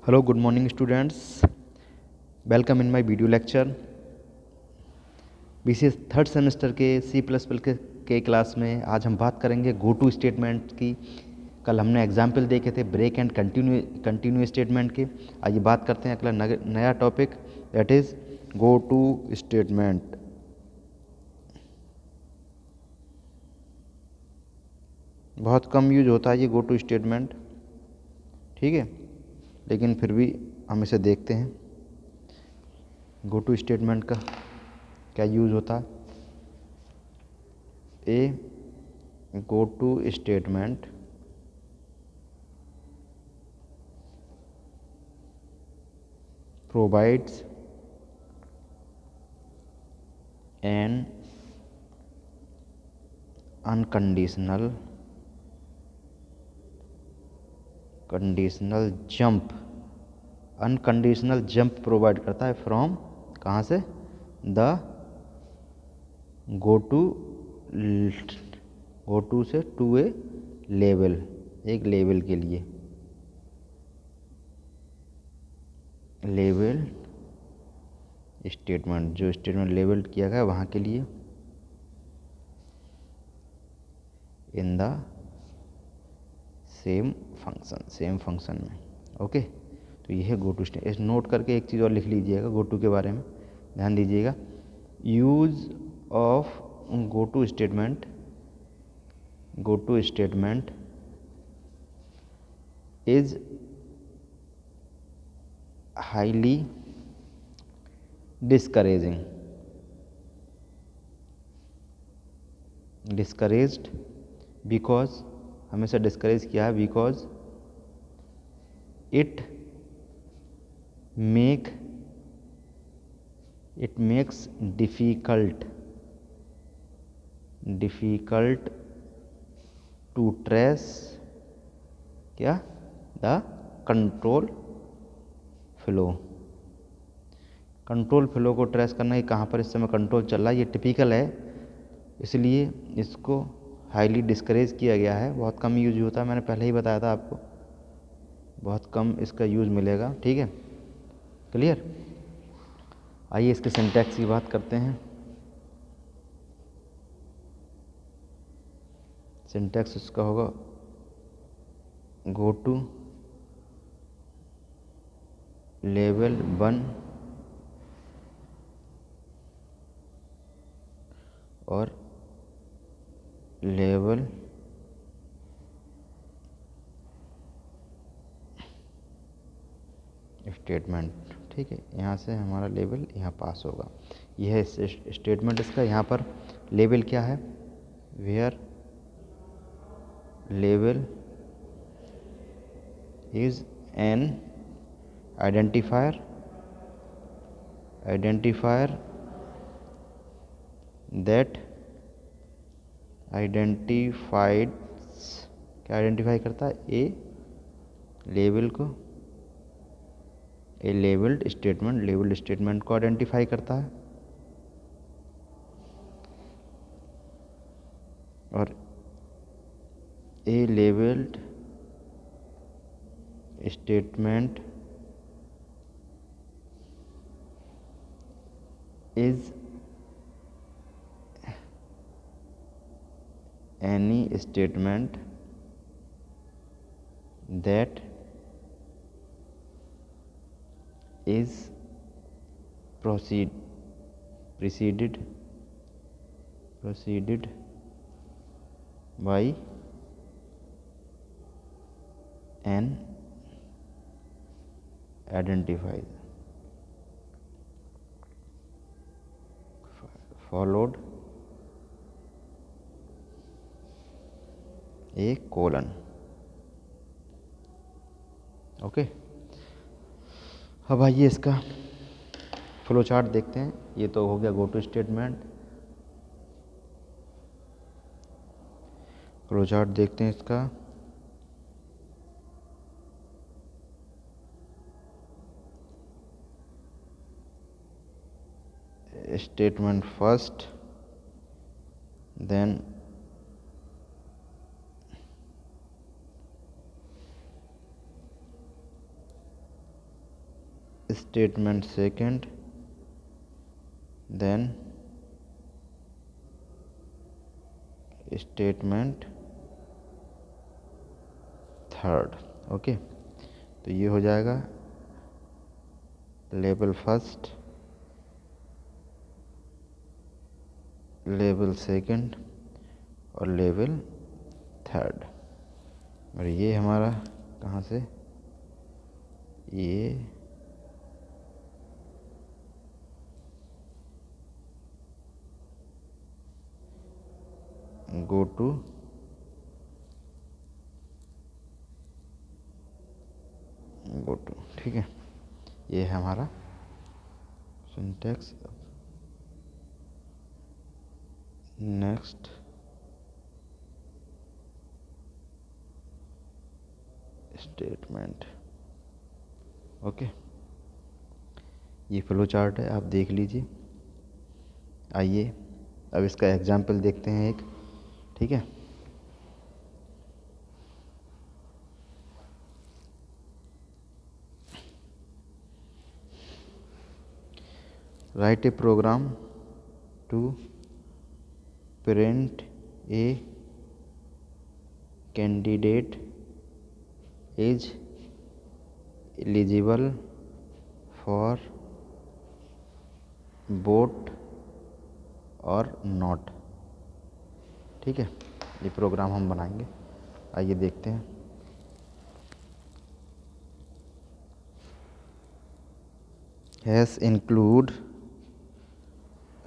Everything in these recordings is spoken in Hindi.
Hello, good morning students. Welcome in my video lecture. BCS third semester के C++ के क्लास में आज हम बात करेंगे गो टू स्टेटमेंट की। कल हमने एग्जाम्पल देखे थे ब्रेक एंड कंटिन्यू स्टेटमेंट के। आइए बात करते हैं अगला नया topic, that is go to statement. बहुत कम यूज होता है ये गो टू स्टेटमेंट, ठीक है, लेकिन फिर भी हम इसे देखते हैं। गो टू स्टेटमेंट का क्या यूज़ होता है? A go to statement provides an unconditional jump provide करता है फ्रॉम, कहाँ से? द गो टू से टू ए लेवल, एक लेवल के लिए, लेवल स्टेटमेंट, जो स्टेटमेंट लेवल किया गया वहाँ के लिए, इन द सेम फंक्शन में। ओके, तो ये है गो टू स्टेटमेंट। नोट करके एक चीज़ और लिख लीजिएगा गो टू के बारे में, ध्यान दीजिएगा। Use of go to statement is highly discouraged because, हमेशा डिस्करेज किया है, because it makes difficult to trace क्या द कंट्रोल फ्लो को ट्रेस करना है, कहाँ पर इस समय कंट्रोल चल रहा है, ये टिपिकल है, इसलिए इसको हाईली डिस्करेज किया गया है। बहुत कम यूज होता है, मैंने पहले ही बताया था आपको, बहुत कम इसका यूज़ मिलेगा, ठीक है, क्लियर। आइए इसके सिंटैक्स की बात करते हैं। सिंटैक्स उसका होगा गो टू लेवल 1 और लेवल स्टेटमेंट, ठीक है। यहाँ से हमारा लेवल यहाँ पास होगा, यह है स्टेटमेंट इसका। यहाँ पर लेवल क्या है? वेयर लेवल इज एन आइडेंटिफायर दैट क्या आइडेंटिफाई करता है? ए लेवल को, ए लेवल्ड स्टेटमेंट को आइडेंटिफाई करता है, और a labelled statement is any statement that is preceded by an identifier followed a colon। Okay, अब आइए इसका फ्लो चार्ट देखते हैं। ये तो हो गया go to statement. Flow chart देखते हैं इसका। Statement first, then statement second, then statement third. Okay, तो ये हो जाएगा लेवल फर्स्ट, लेवल सेकंड और लेवल थर्ड। और ये हमारा कहाँ से, ये गो टू ठीक है, ये है हमारा सिंटैक्स। Next statement. ओके, ये फ्लो चार्ट है, आप देख लीजिए। आइए अब इसका एग्जाम्पल देखते हैं एक, ठीक है। Write a program to print a candidate is eligible for vote और नॉट। ठीक है, ये प्रोग्राम हम बनाएंगे, आइए देखते हैं। Hash include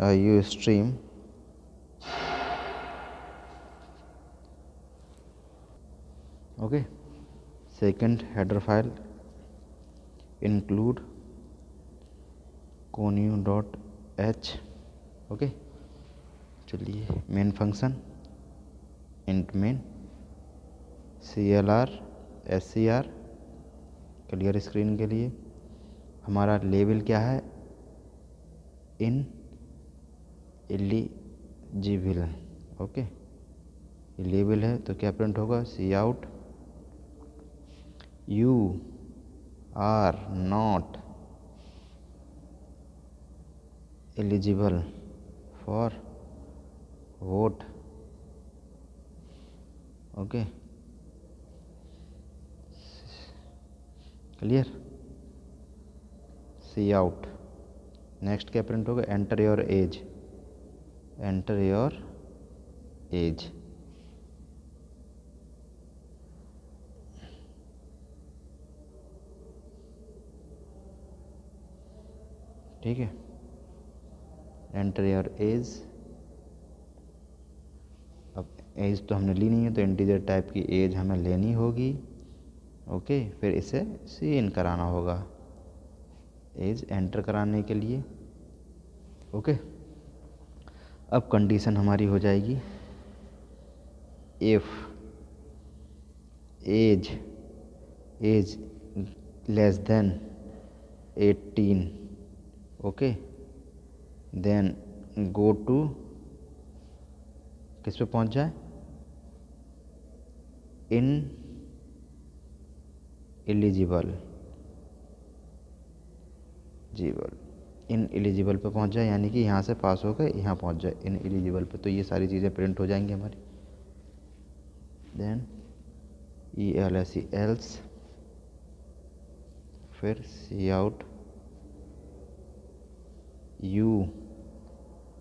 iostream okay. Second header file include conio.h। Okay, चलिए main function int main CLR SCR clear screen के लिए। हमारा लेवल क्या है, इन एलिजिबल। ओके, ये लेवल है तो क्या प्रिंट होगा, cout you are not eligible for vote. Okay, clear, C out. Next क्या प्रिंट होगा, enter your age, enter your as. ठीक है, एंटर योर एज। अब एज तो हमने ली नहीं है तो इंटीजर टाइप की एज हमें लेनी होगी। ओके, फिर इसे सी इन कराना होगा एज एंटर कराने के लिए। ओके, अब कंडीशन हमारी हो जाएगी, if age less than 18। Okay, then go to किस पे पहुंच जाए, इन एलिजिबल इन एलिजिबल पे पहुंच जाए, यानी कि यहाँ से पास होकर यहाँ पहुंच जाए इन एलिजिबल पे। तो ये सारी चीज़ें प्रिंट हो जाएंगी हमारी। देन ELSE एल्स, फिर cout you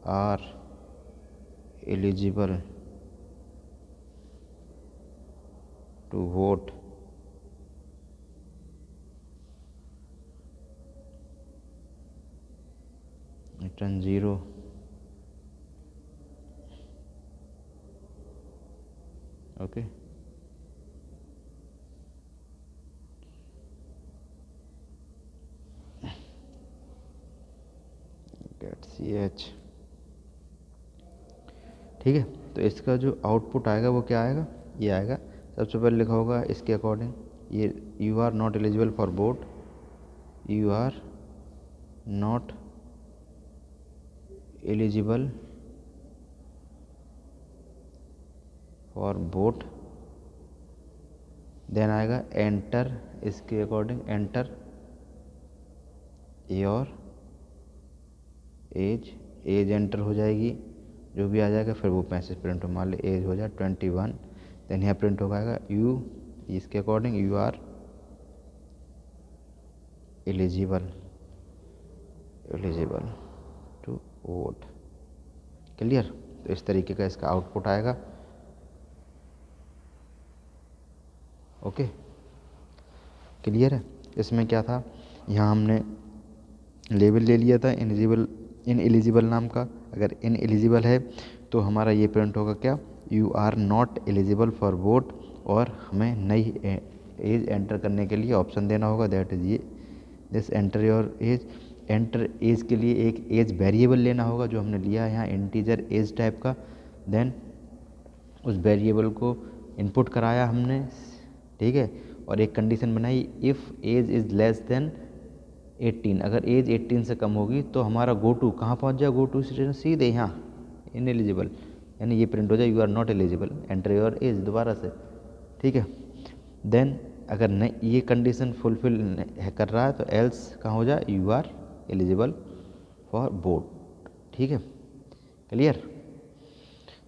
are eligible to vote, return 0। Okay, get CH। ठीक है, तो इसका जो आउटपुट आएगा वो क्या आएगा, ये आएगा। सबसे पहले लिखा होगा इसके अकॉर्डिंग, ये you are not eligible for vote, you are not eligible for vote. Then आएगा एंटर, इसके according enter your age, age enter हो जाएगी, जो भी आ जाएगा फिर वो मैसेज प्रिंट हो। मान ली एज हो जाए 21, देन यहाँ प्रिंट हो जाएगा यू, इसके according you are eligible to vote. Clear? तो इस तरीके का इसका आउटपुट आएगा। ओके, क्लियर है? इसमें क्या था, यहाँ हमने लेबल ले लिया था इनएलिजिबल नाम का। अगर इनएलिजिबल है तो हमारा ये प्रिंट होगा क्या, you are not eligible for vote, और हमें नई एज एंटर करने के लिए ऑप्शन देना होगा, दैट इज ये this enter your age. Enter age के लिए एक एज वेरिएबल लेना होगा, जो हमने लिया है यहाँ इंटीजर एज टाइप का। देन उस वेरिएबल को इनपुट कराया हमने, ठीक है, और एक कंडीशन बनाई, if age is less than 18, अगर एज 18 से कम होगी तो हमारा गो टू कहाँ पहुँच जाए, गो टू स्टेटमेंट सीधे यहाँ इनएलिजिबल, यानी ये प्रिंट हो जाए you are not eligible, enter your age दोबारा से, ठीक है। देन अगर नहीं ये कंडीशन फुलफिल कर रहा है तो एल्स कहाँ हो जाए, you are eligible for vote, ठीक है, क्लियर।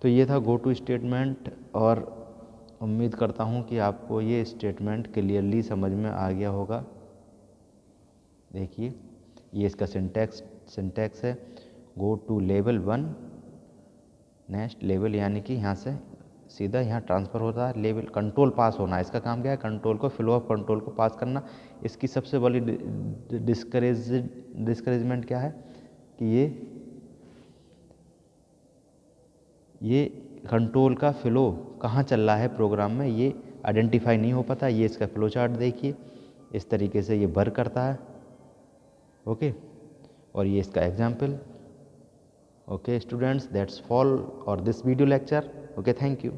तो ये था गो टू स्टेटमेंट, और उम्मीद करता हूँ कि आपको ये स्टेटमेंट क्लियरली समझ में आ गया होगा। देखिए ये इसका सिंटैक्स है, go to level 1 next level, यानी कि यहाँ से सीधा यहाँ ट्रांसफ़र होता है, लेवल कंट्रोल पास होना है। इसका काम क्या है, कंट्रोल को, फ्लो ऑफ कंट्रोल को पास करना। इसकी सबसे बड़ी डिस्करेजमेंट क्या है कि ये कंट्रोल का फ्लो कहाँ चल रहा है प्रोग्राम में, ये आइडेंटिफाई नहीं हो पाता। ये इसका फ्लो चार्ट देखिए, इस तरीके से ये वर्क करता है। ओके, और ये इसका example. Okay students, that's all और this video lecture. Okay, thank you.